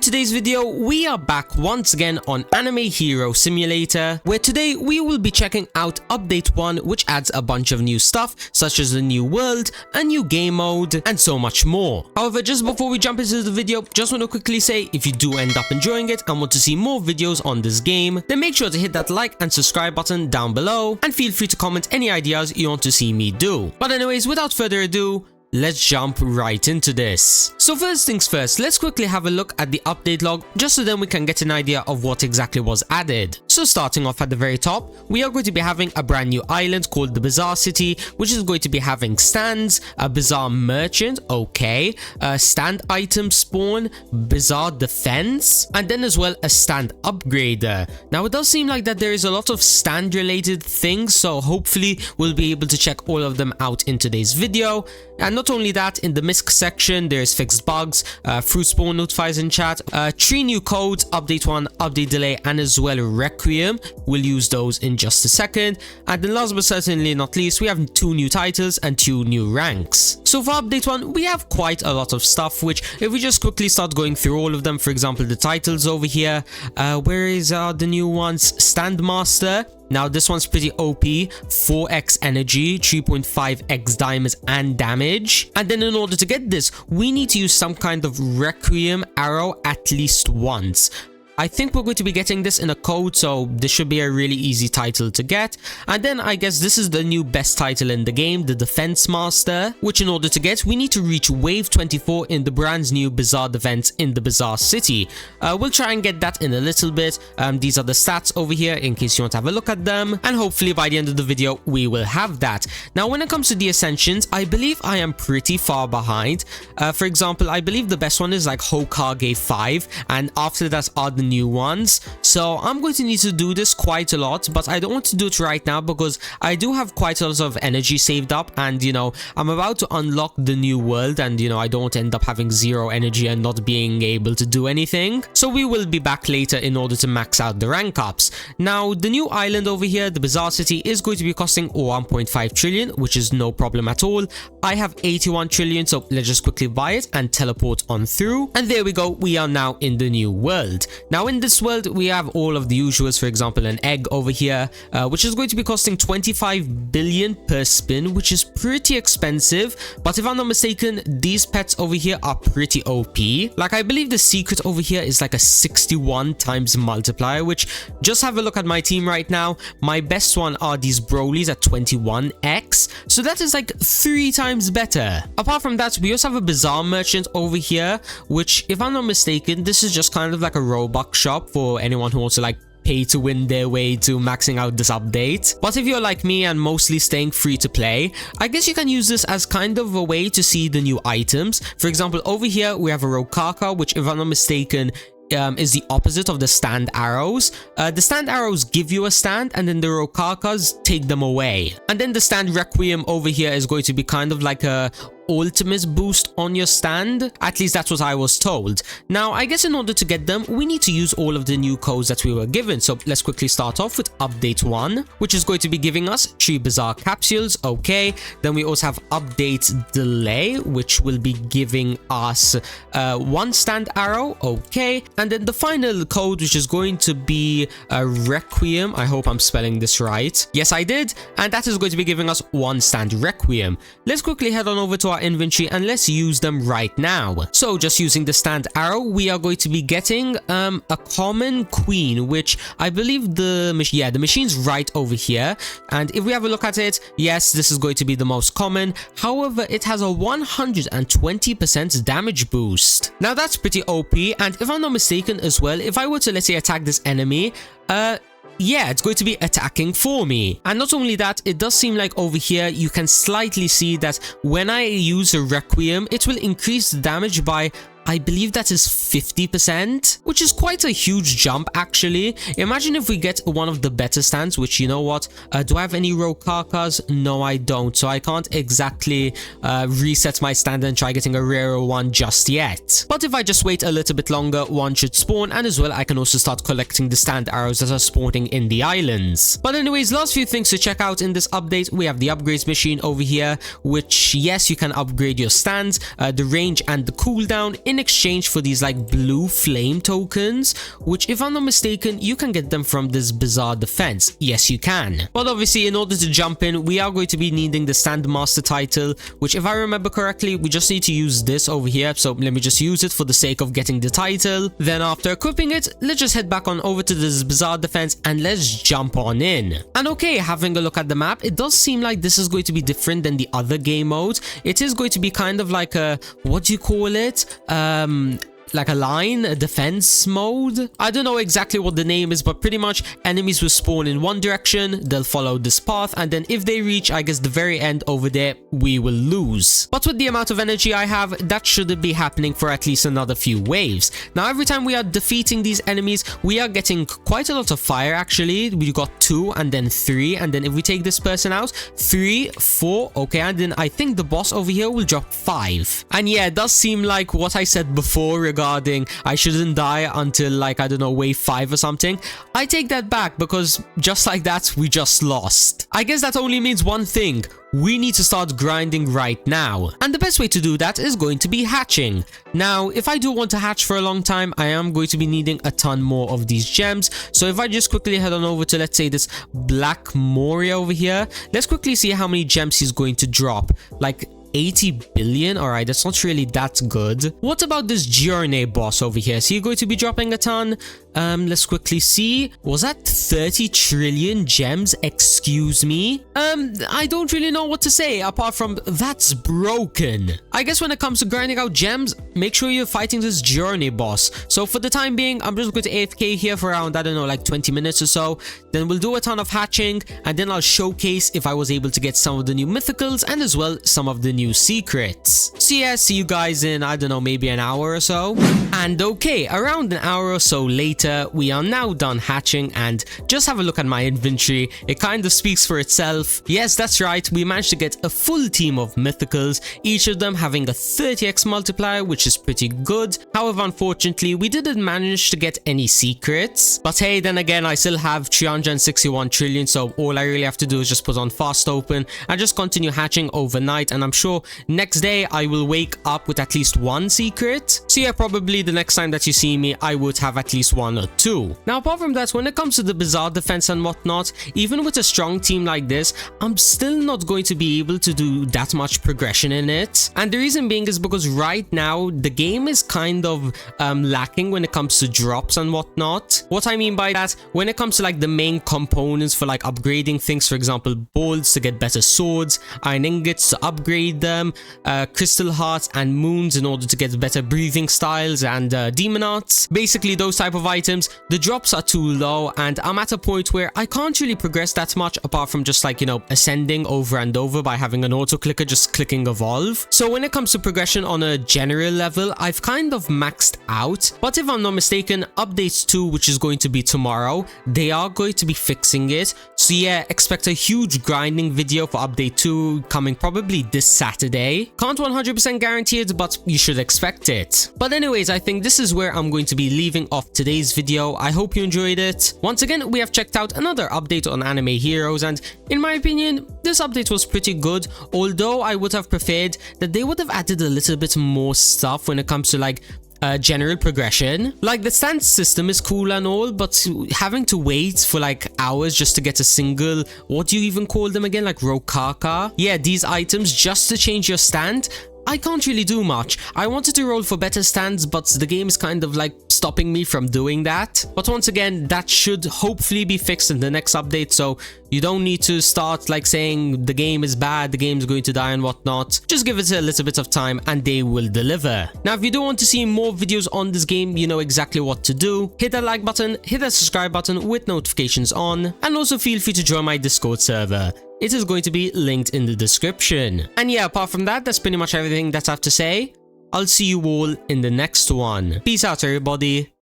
today's video, we are back once again on Anime Hero Simulator, where today we will be checking out Update 1, which adds a bunch of new stuff, such as a new world, a new game mode, and so much more. However, just before we jump into the video, just want to quickly say, if you do end up enjoying it and want to see more videos on this game, then make sure to hit that like and subscribe button down below, and feel free to comment any ideas you want to see me do. But anyways, without further ado, let's jump right into this. So first things first, let's quickly have a look at the update log, just so then we can get an idea of what exactly was added. So starting off at the very top, we are going to be having a brand new island called the Bazaar City, which is going to be having stands, a Bazaar Merchant, okay, a stand item spawn, Bazaar Defense, and then as well a stand upgrader. Now it does seem like that there is a lot of stand related things, so hopefully we'll be able to check all of them out in today's video. And not only that, in the MISC section, there's fixed bugs, fruit spawn notifiers in chat, 3 new codes, update 1, update delay, and as well Requiem. We'll use those in just a second. And then last but certainly not least, we have 2 new titles and 2 new ranks. So for update 1, we have quite a lot of stuff, which if we just quickly start going through all of them, for example, the titles over here, where is the new ones? Standmaster. Now this one's pretty OP, 4x energy, 3.5x diamonds and damage. And then in order to get this, we need to use some kind of Requiem arrow at least once. I think we're going to be getting this in a code, so this should be a really easy title to get. And then I guess this is the new best title in the game, the Defense Master, which in order to get, we need to reach wave 24 in the brand new Bazaar Defense in the Bazaar City. We'll try and get that in a little bit. These are the stats over here in case you want to have a look at them. And hopefully by the end of the video, we will have that. Now, when it comes to the Ascensions, I believe I am pretty far behind. For example, I believe the best one is like Hokage 5, and after that are the new ones. So I'm going to need to do this quite a lot, but I don't want to do it right now because I do have quite a lot of energy saved up, and you know, I'm about to unlock the new world, and you know, I don't end up having 0 energy and not being able to do anything. So we will be back later in order to max out the rank ups. Now the new island over here, the Bazaar City, is going to be costing 1.5 trillion, which is no problem at all. I have 81 trillion, so let's just quickly buy it and teleport on through, and there we go, we are now in the new world. Now in this world, we have all of the usuals, for example, an egg over here, which is going to be costing 25 billion per spin, which is pretty expensive. But if I'm not mistaken, these pets over here are pretty OP. Like, I believe the secret over here is like a 61 times multiplier, which, just have a look at my team right now. My best one are these Brolys at 21x. So that is like 3 times better. Apart from that, we also have a Bazaar Merchant over here, which, if I'm not mistaken, this is just kind of like a Robux shop for anyone who wants to like pay to win their way to maxing out this update. But if you're like me and mostly staying free to play, I guess you can use this as kind of a way to see the new items. For example, over here we have a Rokaka, which, if I'm not mistaken, is the opposite of the stand arrows. The stand arrows give you a stand, and then the Rokakas take them away. And then the stand Requiem over here is going to be kind of like a ultimate boost on your stand. At least that's what I was told. Now, I guess in order to get them, we need to use all of the new codes that we were given. So let's quickly start off with update 1, which is going to be giving us 3 Bazaar capsules. Okay. Then we also have update delay, which will be giving us 1 stand arrow. Okay. And then the final code, which is going to be Requiem. I hope I'm spelling this right. Yes, I did. And that is going to be giving us 1 stand Requiem. Let's quickly head on over to our inventory and let's use them right now. So just using the stand arrow, we are going to be getting a common queen, which I believe the machine's right over here. And if we have a look at it, yes, this is going to be the most common. However, it has a 120% damage boost. Now that's pretty OP, and if I'm not mistaken as well, if I were to, let's say, attack this enemy, yeah, it's going to be attacking for me. And not only that, it does seem like over here you can slightly see that when I use a Requiem, it will increase the damage by, I believe that is 50%, which is quite a huge jump actually. Imagine if we get one of the better stands, which, you know what, do I have any Rokakas? No, I don't, so I can't exactly reset my stand and try getting a rarer one just yet. But if I just wait a little bit longer, one should spawn, and as well I can also start collecting the stand arrows that are spawning in the islands. But anyways, last few things to check out in this update. We have the upgrades machine over here, which, yes, you can upgrade your stands, the range and the cooldown. in exchange for these like blue flame tokens, which if I'm not mistaken, you can get them from this Bizarre Defense. Yes, you can. But obviously, in order to jump in, we are going to be needing the Stand Master title, which if I remember correctly, we just need to use this over here. So let me just use it for the sake of getting the title. Then after equipping it, let's just head back on over to this Bizarre Defense and let's jump on in. And okay, having a look at the map, it does seem like this is going to be different than the other game modes. It is going to be kind of like a, what do you call it? Like a defense mode. I don't know exactly what the name is, but pretty much enemies will spawn in one direction, they'll follow this path, and then if they reach, I guess, the very end over there, we will lose. But with the amount of energy I have, that shouldn't be happening for at least another few waves. Now, every time we are defeating these enemies, we are getting quite a lot of fire actually. We got 2 and then 3, and then if we take this person out, 3, 4, okay, and then I think the boss over here will drop 5. And yeah, it does seem like what I said before regarding I shouldn't die until like, I don't know, wave 5 or something. I take that back because just like that, we just lost. I guess that only means one thing. We need to start grinding right now. And the best way to do that is going to be hatching. Now, if I do want to hatch for a long time, I am going to be needing a ton more of these gems. So if I just quickly head on over to, let's say, this Black Moria over here, let's quickly see how many gems he's going to drop. Like 80 billion. All right, that's not really that good. What about this Giorne boss over here? Is he going to be dropping a ton? Let's quickly see. Was that 30 trillion gems? Excuse me? I don't really know what to say apart from that's broken. I guess when it comes to grinding out gems, make sure you're fighting this Giorne boss. So for the time being, I'm just going to AFK here for around, I don't know, like 20 minutes or so. Then we'll do a ton of hatching, and then I'll showcase if I was able to get some of the new mythicals and as well some of the new secrets. So yeah, see you guys in, I don't know, maybe an hour or so. And okay, around an hour or so later, we are now done hatching, and just have a look at my inventory. It kind of speaks for itself. Yes, that's right, we managed to get a full team of mythicals, each of them having a 30x multiplier, which is pretty good. However, unfortunately, we didn't manage to get any secrets. But hey, then again, I still have 361 trillion, so all I really have to do is just put on fast open and just continue hatching overnight, and I'm sure next day I will wake up with at least 1 secret. So yeah, probably the next time that you see me, I would have at least 1 or 2. Now, apart from that, when it comes to the Bizarre Defense and whatnot, even with a strong team like this, I'm still not going to be able to do that much progression in it. And the reason being is because right now the game is kind of lacking when it comes to drops and whatnot. What I mean by that, when it comes to like the main components for like upgrading things, for example, bolts to get better swords, iron ingots to upgrade them, crystal hearts and moons in order to get better breathing styles, and demon arts, basically those type of items, the drops are too low, and I'm at a point where I can't really progress that much apart from just like, you know, ascending over and over by having an auto clicker, just clicking evolve. So when it comes to progression on a general level, I've kind of maxed out. But if I'm not mistaken, updates 2, which is going to be tomorrow, they are going to be fixing it. So yeah, expect a huge grinding video for update 2 coming probably this Saturday. Can't 100% guarantee it, but you should expect it. But anyways, I think this is where I'm going to be leaving off today's video. I hope you enjoyed it. Once again, we have checked out another update on Anime Heroes, and in my opinion, this update was pretty good, although I would have preferred that they would have added a little bit more stuff when it comes to like general progression. Like the stance system is cool and all, but having to wait for like hours just to get a single, what do you even call them again, like Rokaka? Yeah, these items just to change your stand, I can't really do much. I wanted to roll for better stands, but the game is kind of like stopping me from doing that. But once again, that should hopefully be fixed in the next update, so you don't need to start like saying the game is bad, the game's going to die and whatnot. Just give it a little bit of time and they will deliver. Now, if you do want to see more videos on this game, you know exactly what to do. Hit that like button, hit that subscribe button with notifications on, and also feel free to join my Discord server. It is going to be linked in the description. And yeah, apart from that, that's pretty much everything that I have to say. I'll see you all in the next one. Peace out, everybody.